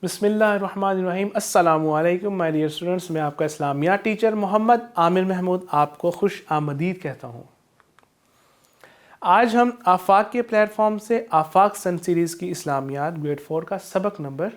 بسم اللہ الرحمن الرحیم۔ السلام علیکم مائی ڈیئر اسٹوڈنٹس، میں آپ کا اسلامیات ٹیچر محمد عامر محمود آپ کو خوش آمدید کہتا ہوں۔ آج ہم آفاق کے پلیٹ فارم سے آفاق سن سیریز کی اسلامیات گریڈ 4 کا سبق نمبر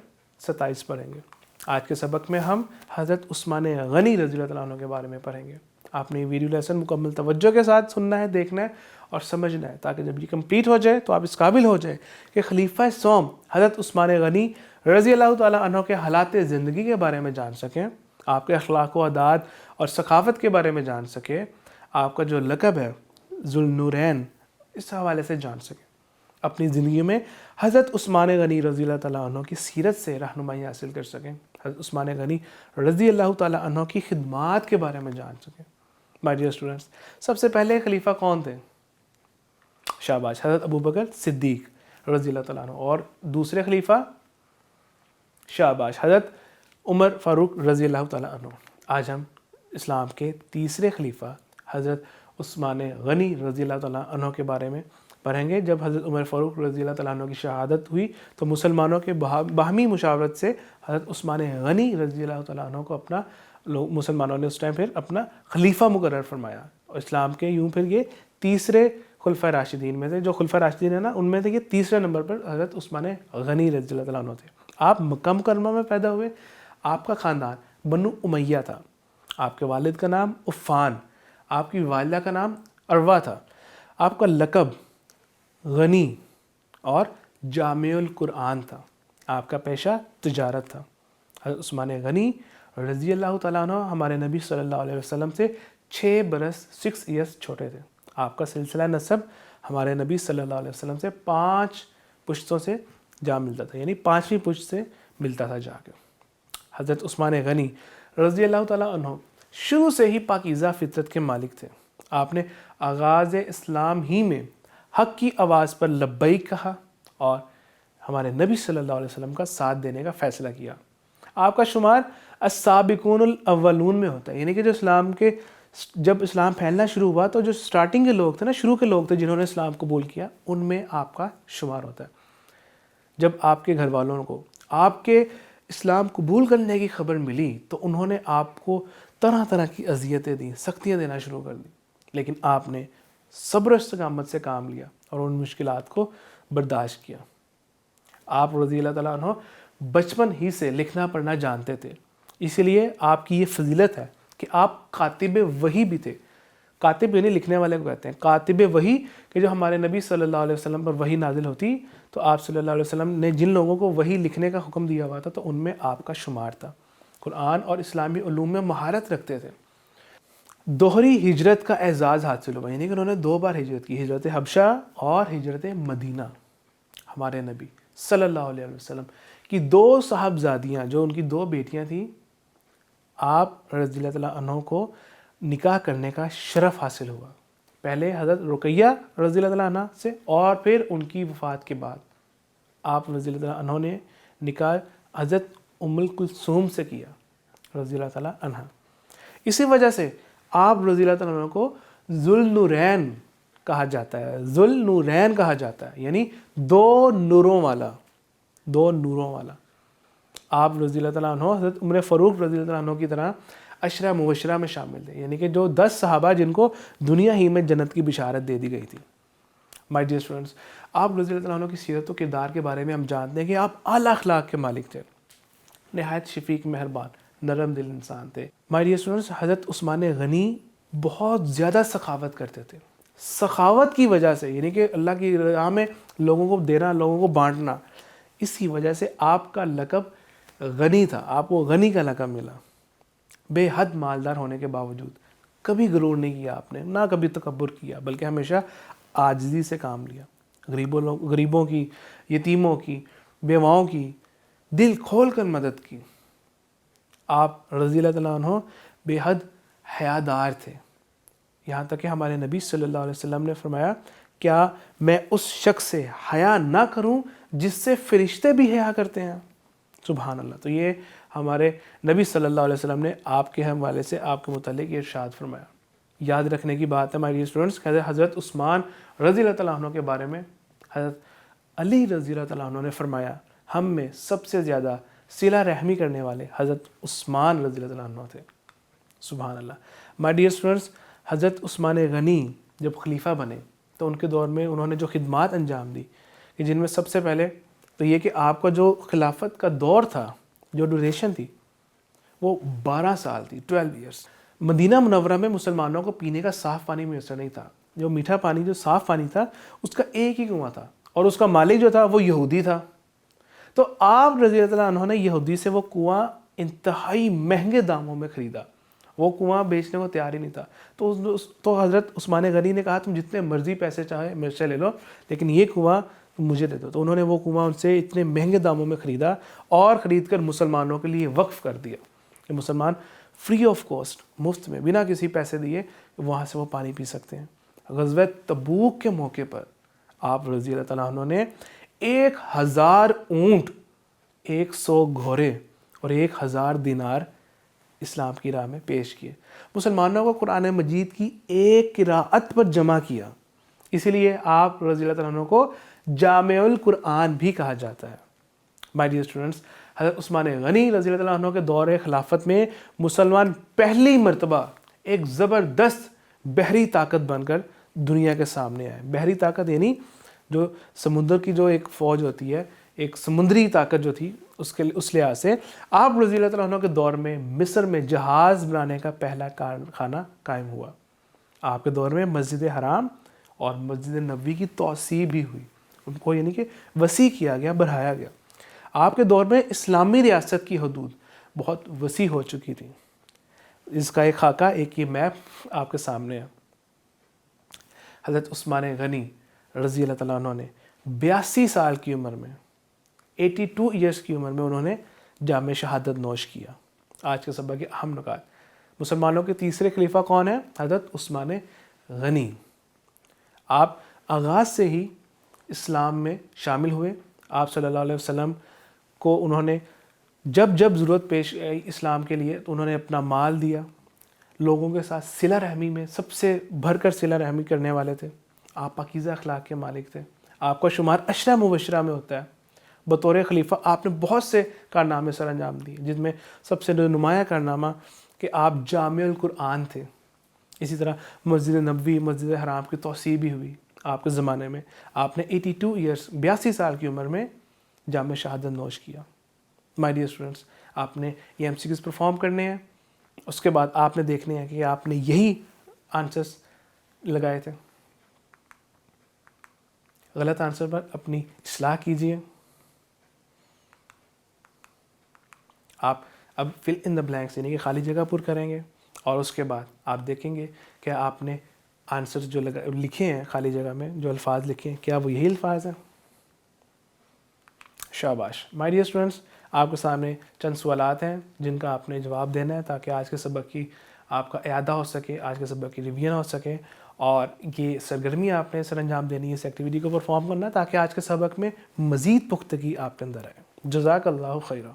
27 پڑھیں گے۔ آج کے سبق میں ہم حضرت عثمان غنی رضی اللہ عنہ کے بارے میں پڑھیں گے۔ آپ نے یہ ویڈیو لیسن مکمل توجہ کے ساتھ سننا ہے، دیکھنا ہے اور سمجھنا ہے، تاکہ جب یہ کمپلیٹ ہو جائے تو آپ اس قابل ہو جائے کہ خلیفہ سوم حضرت عثمان غنی رضی اللہ تعالیٰ عنہ کے حالات زندگی کے بارے میں جان سکیں، آپ کے اخلاق و عادات اور ثقافت کے بارے میں جان سکیں، آپ کا جو لقب ہے ذو النورین اس حوالے سے جان سکیں، اپنی زندگی میں حضرت عثمان غنی رضی اللہ تعالیٰ عنہ کی سیرت سے رہنمائی حاصل کر سکیں، حضرت عثمان غنی رضی اللہ تعالیٰ عنہ کی خدمات کے بارے میں جان سکیں۔ مائی ڈیئر اسٹوڈنٹس، سب سے پہلے خلیفہ کون تھے؟ شاباش، حضرت ابوبکر صدیق رضی اللہ تعالیٰ عنہ۔ اور دوسرے خلیفہ؟ شاباش، حضرت عمر فاروق رضی اللہ تعالیٰ عنہ۔ آج ہم اسلام کے تیسرے خلیفہ حضرت عثمان غنی رضی اللہ تعالیٰ عنہ کے بارے میں پڑھیں گے۔ جب حضرت عمر فاروق رضی اللہ تعالیٰ عنہ کی شہادت ہوئی تو مسلمانوں کے باہمی مشاورت سے حضرت عثمان غنی رضی اللہ تعالیٰ عنہ کو مسلمانوں نے اس ٹائم پھر اپنا خلیفہ مقرر فرمایا، اور اسلام کے یوں پھر یہ تیسرے خلفۂ راشدین میں سے، جو خلفۂ راشدین ہیں نا، ان میں سے یہ تیسرے نمبر پر حضرت عثمان غنی رضی اللہ تعالیٰ عنہ تھے۔ آپ مکہ مکرمہ میں پیدا ہوئے، آپ کا خاندان بنو امیہ تھا، آپ کے والد کا نام عفان، آپ کی والدہ کا نام عروہ تھا، آپ کا لقب غنی اور جامع القرآن تھا، آپ کا پیشہ تجارت تھا۔ حضرت عثمان غنی رضی اللہ تعالیٰ عنہ ہمارے نبی صلی اللہ علیہ وسلم سے 6 برس 6 ایئرس چھوٹے تھے۔ آپ کا سلسلہ نسب ہمارے نبی صلی اللہ علیہ وسلم سے 5 پشتوں سے جا ملتا تھا، یعنی 5ویں پشت سے ملتا تھا جا کے۔ حضرت عثمان غنی رضی اللہ تعالیٰ عنہ شروع سے ہی پاکیزہ فطرت کے مالک تھے۔ آپ نے آغاز اسلام ہی میں حق کی آواز پر لبیک کہا اور ہمارے نبی صلی اللہ علیہ وسلم کا ساتھ دینے کا فیصلہ کیا۔ آپ کا شمار السابقون الاولون میں ہوتا ہے، یعنی کہ جب اسلام پھیلنا شروع ہوا تو جو سٹارٹنگ کے لوگ تھے نا، شروع کے لوگ تھے جنہوں نے اسلام قبول کیا، ان میں آپ کا شمار ہوتا ہے۔ جب آپ کے گھر والوں کو آپ کے اسلام قبول کرنے کی خبر ملی تو انہوں نے آپ کو طرح طرح کی اذیتیں دیں، سختیاں دینا شروع کر دیں، لیکن آپ نے صبر و استقامت سے کام لیا اور ان مشکلات کو برداشت کیا۔ آپ رضی اللہ تعالیٰ عنہ بچپن ہی سے لکھنا پڑھنا جانتے تھے، اسی لیے آپ کی یہ فضیلت ہے کہ آپ کاتب وحی بھی تھے۔ کاتب یعنی لکھنے والے کو کہتے ہیں، کاتب وحی کہ جو ہمارے نبی صلی اللہ علیہ وسلم پر وحی نازل ہوتی تو آپ صلی اللہ علیہ وسلم نے جن لوگوں کو وحی لکھنے کا حکم دیا ہوا تھا تو ان میں آپ کا شمار تھا۔ قرآن اور اسلامی علوم میں مہارت رکھتے تھے۔ دوہری ہجرت کا اعزاز حاصل ہوا، یعنی کہ انہوں نے 2 بار ہجرت کی، ہجرت حبشہ اور ہجرت مدینہ۔ ہمارے نبی صلی اللہ علیہ وسلم کی 2 صاحبزادیاں، جو ان کی 2 بیٹیاں تھیں، آپ رضی اللہ تعالیٰ عنہ کو نکاح کرنے کا شرف حاصل ہوا، پہلے حضرت رقیہ رضی اللہ تعالیٰ عنہ سے اور پھر ان کی وفات کے بعد آپ رضی اللہ تعالیٰ عنہ نے نکاح حضرت ام الکلثوم سے کیا رضی اللہ تعالیٰ عنہ۔ اسی وجہ سے آپ رضی اللہ تعالیٰ عنہ کو ذو النورین کہا جاتا ہے، ذو النورین کہا جاتا ہے، یعنی 2 نوروں والا، 2 نوروں والا۔ آپ رضی اللہ تعالیٰ عنہ حضرت عمر فاروق رضی اللہ تعالیٰ عنہ کی طرح عشرہ مبشرہ میں شامل تھے، یعنی کہ جو 10 صحابہ جن کو دنیا ہی میں جنت کی بشارت دے دی گئی تھی۔ مائی ڈیئر اسٹوڈنٹس، آپ رضی اللہ تعالیٰ عنہ کی سیرت و کردار کے بارے میں ہم جانتے ہیں کہ آپ اعلیٰ اخلاق کے مالک تھے، نہایت شفیق مہربان نرم دل انسان تھے۔ مائی ڈیئر اسٹوڈنٹس، حضرت عثمان غنی بہت زیادہ سخاوت کرتے تھے۔ سخاوت کی وجہ سے، یعنی کہ اللہ کی راہ میں لوگوں کو دینا، لوگوں کو بانٹنا، اسی وجہ سے آپ کا لقب غنی تھا، آپ کو غنی کا لقب ملا۔ بے حد مالدار ہونے کے باوجود کبھی غرور نہیں کیا آپ نے، نہ کبھی تکبر کیا، بلکہ ہمیشہ عاجزی سے کام لیا۔ غریبوں کی، یتیموں کی، بیواؤں کی دل کھول کر مدد کی۔ آپ رضی اللہ تعالیٰ عنہ بے حد حیادار تھے، یہاں تک کہ ہمارے نبی صلی اللہ علیہ وسلم نے فرمایا، کیا میں اس شخص سے حیا نہ کروں جس سے فرشتے بھی حیا کرتے ہیں؟ سبحان اللہ۔ تو یہ ہمارے نبی صلی اللہ علیہ وسلم نے آپ کے حوالے سے آپ کے متعلق یہ ارشاد فرمایا۔ یاد رکھنے کی بات ہے ہماری اسٹوڈنٹس، حضرت عثمان رضی اللہ تعالیٰ عنہ کے بارے میں حضرت علی رضی اللہ تعالیٰ عنہ نے فرمایا، ہم میں سب سے زیادہ صلہ رحمی کرنے والے حضرت عثمان رضی اللہ عنہ تھے. سبحان اللہ. مائی ڈیئر اسٹوڈنٹس, حضرت عثمان غنی جب خلیفہ بنے تو ان کے دور میں انہوں نے جو خدمات انجام دی, کہ جن میں سب سے پہلے تو یہ کہ آپ کا جو خلافت کا دور تھا, جو ڈیوریشن تھی وہ 12 سال تھی, 12 ایئرس. مدینہ منورہ میں مسلمانوں کو پینے کا صاف پانی میسر نہیں تھا. جو میٹھا پانی, جو صاف پانی تھا, اس کا ایک ہی کنواں تھا, اور اس کا مالک جو تھا وہ یہودی تھا. تو آپ رضی اللہ عنہ نے یہودی سے وہ کنواں انتہائی مہنگے داموں میں خریدا. وہ کنواں بیچنے کو تیار ہی نہیں تھا. تو حضرت عثمان غنی نے کہا تم جتنے مرضی پیسے چاہے میرے سے لے لو, لیکن یہ کنواں مجھے دے دو. تو انہوں نے وہ کنواں ان سے اتنے مہنگے داموں میں خریدا, اور خرید کر مسلمانوں کے لیے وقف کر دیا, کہ مسلمان فری آف کاسٹ, مفت میں, بنا کسی پیسے دیے وہاں سے وہ پانی پی سکتے ہیں. غزوہ تبوک کے موقع پر آپ رضی اللہ تعالیٰ عنہ نے 1000 اونٹ, 100 گھوڑے اور 1000 دینار اسلام کی راہ میں پیش کیے. مسلمانوں کو قرآن مجید کی ایک قراءت پر جمع کیا. اسی لیے آپ رضی اللہ تعالیٰ عنہ کو جامع القرآن بھی کہا جاتا ہے. مائی ڈیئر اسٹوڈنٹس, حضرت عثمان غنی رضی اللہ عنہ کے دور خلافت میں مسلمان پہلی مرتبہ ایک زبردست بحری طاقت بن کر دنیا کے سامنے آئے. بحری طاقت یعنی جو سمندر کی جو ایک فوج ہوتی ہے, ایک سمندری طاقت جو تھی, اس لحاظ سے آپ رضی اللہ تعالیٰ عنہ کے دور میں مصر میں جہاز بنانے کا پہلا کارخانہ قائم ہوا. آپ کے دور میں مسجد حرام اور مسجد نبوی کی توسیع بھی ہوئی, ان کو یعنی کہ وسیع کیا گیا, بڑھایا گیا. آپ کے دور میں اسلامی ریاست کی حدود بہت وسیع ہو چکی تھی. اس کا ایک خاکہ, ایک یہ میپ آپ کے سامنے ہے. حضرت عثمان غنی رضی اللہ تعالیٰ عنہ نے 82 سال کی عمر میں, 82 ایئرس کی عمر میں انہوں نے جام شہادت نوش کیا. آج کے سبق کے اہم نکات. مسلمانوں کے تیسرے خلیفہ کون ہیں؟ حضرت عثمان غنی. آپ آغاز سے ہی اسلام میں شامل ہوئے. آپ صلی اللہ علیہ وسلم کو انہوں نے جب ضرورت پیش آئی اسلام کے لیے تو انہوں نے اپنا مال دیا. لوگوں کے ساتھ صلہ رحمی میں سب سے بھر کر صلہ رحمی کرنے والے تھے. آپ پاکیزہ اخلاق کے مالک تھے. آپ کا شمار عشرہ مبشرہ میں ہوتا ہے. بطور خلیفہ آپ نے بہت سے کارنامے سر انجام دیے, جن میں سب سے نمایاں کارنامہ کہ آپ جامع القرآن تھے. اسی طرح مسجد نبوی, مسجد حرام کی توسیع بھی ہوئی آپ کے زمانے میں. آپ نے 82 ایئرس, 82 سال کی عمر میں جام شہادت نوش کیا. مائی ڈیئر اسٹوڈنٹس, آپ نے یہ ایم سی کیوز پرفارم کرنے ہیں. اس کے بعد آپ نے دیکھنے ہیں کہ آپ نے یہی آنسرس لگائے تھے. غلط آنسر پر اپنی اصلاح کیجیے. آپ اب فل ان دا بلینکس یعنی کہ خالی جگہ پر کریں گے, اور اس کے بعد آپ دیکھیں گے کہ آپ نے آنسر جو لکھے ہیں خالی جگہ میں, جو الفاظ لکھے ہیں, کیا وہ یہی الفاظ ہیں؟ شاباش. مائی ڈیئر اسٹوڈنٹس, آپ کے سامنے چند سوالات ہیں جن کا آپ نے جواب دینا ہے, تاکہ آج کے سبق کی آپ کا اعادہ ہو سکے, آج کے سبق کی ریویژن ہو سکے, اور یہ سرگرمی آپ نے سر انجام دینی ہے, اس ایکٹیویٹی کو پرفارم کرنا, تاکہ آج کے سبق میں مزید پختگی آپ کے اندر آئے. جزاک اللہ خیرہ.